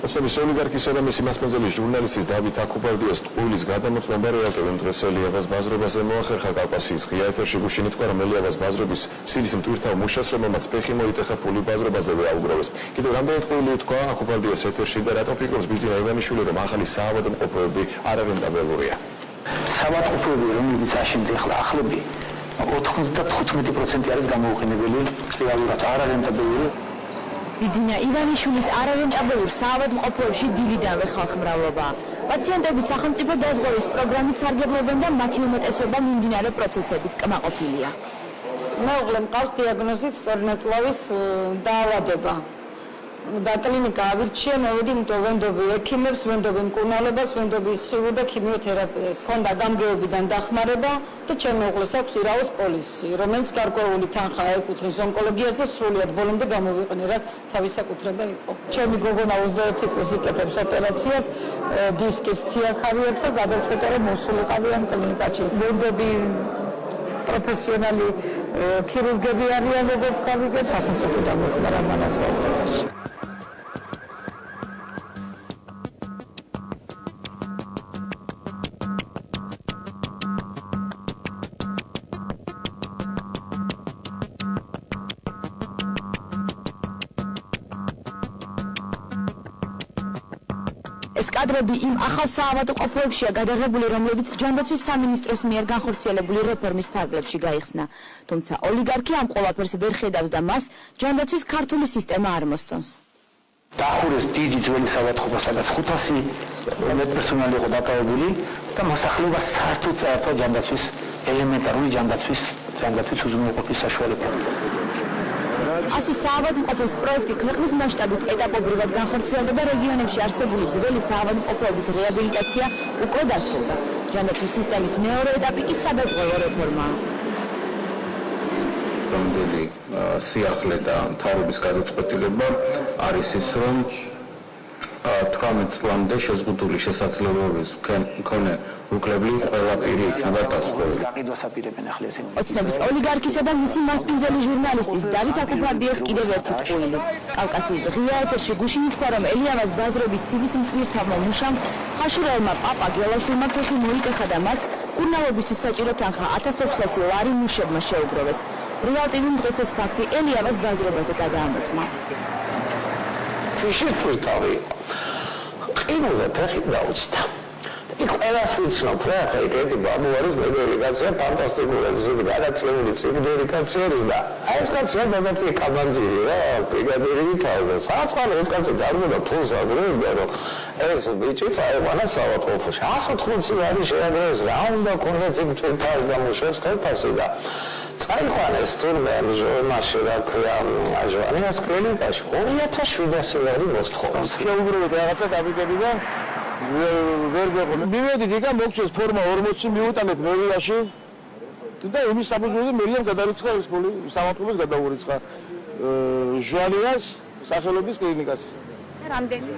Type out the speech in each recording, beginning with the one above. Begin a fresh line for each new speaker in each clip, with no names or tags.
ოცნების ოლიგარქის და მისი მასპინძელი ჟურნალისტის დავით აკუბარდიას ტყუილის გადამოწმება რეალტივიმ დღეს ელიავას ბაზრობაზე მოახერხა. კავკასიის ღია ეთერში გუშინ ითქვა, რომ ელიავას ბაზრობის სილის მტვირთავ მუშას, რომელმაც ფეხი მოიტეხა ფული ბაზრობაზევე აუგროვეს. კიდევ რამდენად ტყუილი ითქვა აკუბარდიას ეთერში და რატომ ფიქრობს ბიძინა ივანიშვილი, რომ ახალი საავადმყოფოები არარენტაბელურია.
საავადმყოფოები, რომლებიც აშენდა ახლა ახლები 95% არის გამოუყენებელი, რეალურად არარენტაბელური.
ბიძინა ივანიშვილის არარენტაბელურ საავადმყოფოებში დილიდანვე ხალხმრავლობა. პაციენტების სახელმწიფო დაზღვევის პროგრამით სარგებლობენ და მათი უმეტესობა მიმდინარე პროცესებით კმაყოფილია.
მეუღლე მყავს დიაგნოზით სწორნაწლავის დაავადება. და კლინიკა ავირჩია, მოვედი ვენდობი ექიმებს, ვენდობი მკურნალობას, ვენდობი სხივი და ქიმიოთერაპიას. ხონდა გამგეობიდან დახმარება და ჩემ მეუღლეს აქვს ირაოს პოლისი, რომელიც გარკვეული თანხა ეკუთვნის ონკოლოგიას და სრულიად ბოლომდე გამოვიყენე, რაც თავისაკუთრება იყო. ჩემი გოგონა 21 წელს იკეთებს ოპერაციას, დისკის თიაქარიებს და გადავწყვიტე, რომ მოსულიყავი ამ კლინიკაში. ვენდობი პროფესიონალი ქირურგები არიან, როგორც გავიგებ, სახელმწიფო დამოსმარა მანასწორებაში.
ეს კადრები იმ ახალ საავადმყოფოებშია გადაღებული, რომლებიც ჯანდაცვის სამინისტროს მიერ განხორციელებული რეფორმის ფარგლებში გაიხსნა. თუმცა ოლიგარქი ამ ყველაფერს ვერ ხედავს და მას ჯანდაცვის ქართული სისტემა არ მოსწონს.
დახურეს დიდი ძველი საავადმყოფო, სადაც 500 მედპერსონალი იყო დაკავებული და მოსახლეობა საერთოდ წაერთვა ჯანდაცვის ელემენტარული ჯანდაცვის უზრუნველყოფის საშუალება.
ასი საავადმყოფოს პროექტი ქვეყნის მასშტაბით ეტაპობრივად განხორციელდა და რეგიონებში არსებული ძველი საავადმყოფოების რეაბილიტაცია უკვე დასრულდა. ჯანდაცვის სისტემის მეორე ეტაპი კი სადაზღვევო რეფორმაა.
რამდენი სიახლე და მთავრობის გადაწყვეტილება არის ის, რომ 18 წლამდე შეზღუდული შესაძლებლობის მქონე უკლებლი ყველა პირი იქნება დასწრებული.
გაყიდვასაპირებენ ახლა ესე.
ოცნების ოლიგარქისა და მისი მასპინძელი ჟურნალისტის დავით აკუბარდიას კიდევ ერთი ტყუილი. კავკასიის ღია ეთერში გუშინ ითქვა, რომ ელიავას ბაზრობის ცილის მტვირთავმა მუშამ ხაშურელმა პაპა გელაშვილმა ფეხი მოიტეხა და მას კურნალობისთვის საჭირო თანხა 1600 ლარი მუშებმა შეუგროვეს. რეალტივიმ დღეს ეს ფაქტი ელიავას ბაზრობაზე გადაამოწმა.
ფიში თვითავი ყინულზე ფეხი დაუწდა. იქ ყველას ვიცნობ, რა ხა ეგეთი ბაბუ არის მედიკაცია, ფანტასტიკური ზედ გადაწყვეტილი ციფრიფიკაცია არის და აი ეს კაცია მოგეთი კაბანჯირი რა, ბრიგადირი თავდა. საწყალო ეს კაცი დარბოდა ფულს აგროვებდა, რომ ეს ბიჭი წაეყვანა საავადმყოფოში. 180 ლარი შეაგროვეს, რა უნდა კონდეთ იქ თვითარი დამუშავეს ხელფასი და წაიყვანეს თურმე მასში რა ქვია ჟვანიას კლინიკაში 2700 ლარი მოსთხოვს.
შეუგროვეთ რაღაცა გავიგებიდან ვერ გეყოლ. მივედით იქა მოგწეს ფორმა 40 მიუტანეთ მერიაში და იმის საფუძველზე მერიამ გადარიცხა ეს ფული სამართლობას გადაურიცხა ჟვანიას სახელობის კლინიკას.
რამდენი?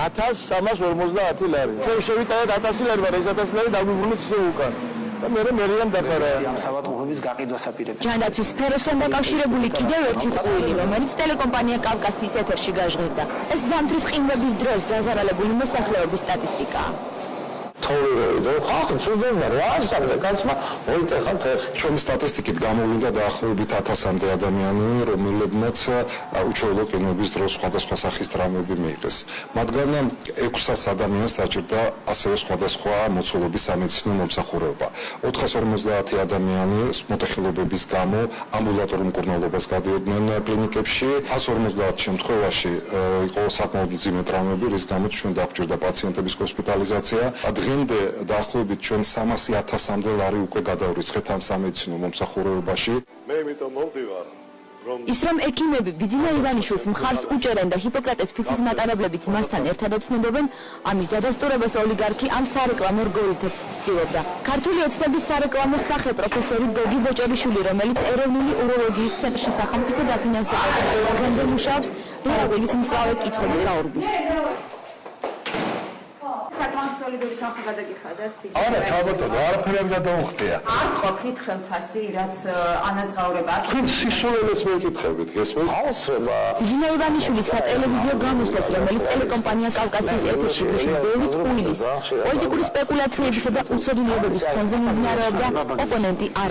1350 ლარი. ჩვენ შევიტანეთ 1000 ლარი, მაგრამ ეს 1000 ლარი დაგვიბრუნეთ ისე უკან. და მერე დაფარა
ამ საავადმყოფოების გაყიდვასაპირებენ.
ჯანდაცვის სფეროსთან დაკავშირებული კიდევ ერთი ტყუილი, რომელიც ტელეკომპანია კავკასიის ეთერში გაჟღერდა. ეს ზამთრის ყინვების დროს დაზარალებული მოსახლეობის სტატისტიკაა.
თორე ხალხი ცუდდება რა ასამდე კაცმა მოიტეხა ფეხი.
ჩვენი სტატისტიკით გამოვიდა დაახლოებით 1000-მდე ადამიანი, რომელებმაც უჩვეულო ყინვების დროს სხვადასხვა სახის ტრამვები მიიღეს. მათგან 600 ადამიანს დაჭირდა ასევე სხვადასხვა მოცულობის სამედიცინო მომსახურება. 450 ადამიანი მოტეხილობების გამო ამბულატორულ მკურნალობას გადიოდნენ კლინიკებში. 150 შემთხვევაში იყო საკმაოდ მძიმე ტრამვები, რის გამოც ჩვენ დაგვჭირდა პაციენტების ჰოსპიტალიზაცია. დღემდე დაახლოებით ჩვენ 300.000-მდე ლარი უკვე გადავრიცხეთ ამ სამედიცინო მომსახურებაში.
მე იმიტომ მოვდივარ, რომ
ის რომ ექიმები ბიძინა ივანიშვილს მხარს უჭერენ და ჰიპოკრატეს ფიცის მატარებლებიც მასთან ერთად ოცნებობენ, ამის დადასტურებას ოლიგარქი ამ სარეკლამო რგოლითაც ცდილობდა. ქართული ოცნების სარეკლამო სახე პროფესორი გოგი ბოჭერიშვილი, რომელიც ეროვნული უროლოგიის ცენტრში სახელმწიფო დაფინანსებაზე დღემდე მუშაობს, რეალტივის მწვავე კითხვებს გაურბის.
სოლიდური თანხა გადაგიხადათ?
არა, თავბატონო, არაფერი არ გადაუხდია.
არ ხო კითხავთ ასე, რაც ანაზღაურებას.
თქვენ სისულელეს მეკითხებით, გესმით?
აუცილებლად
ირინა ივანიშვილის სატელევიზიო გამოსვლას, რომელიც ტელეკომპანია კავკასიის ეთერში გუშინ ბევრით უილის, პოლიტიკური სპეკულაციებისა და უცოდინეობების ფონზე მიმდინარეობდა ოპონენტი არა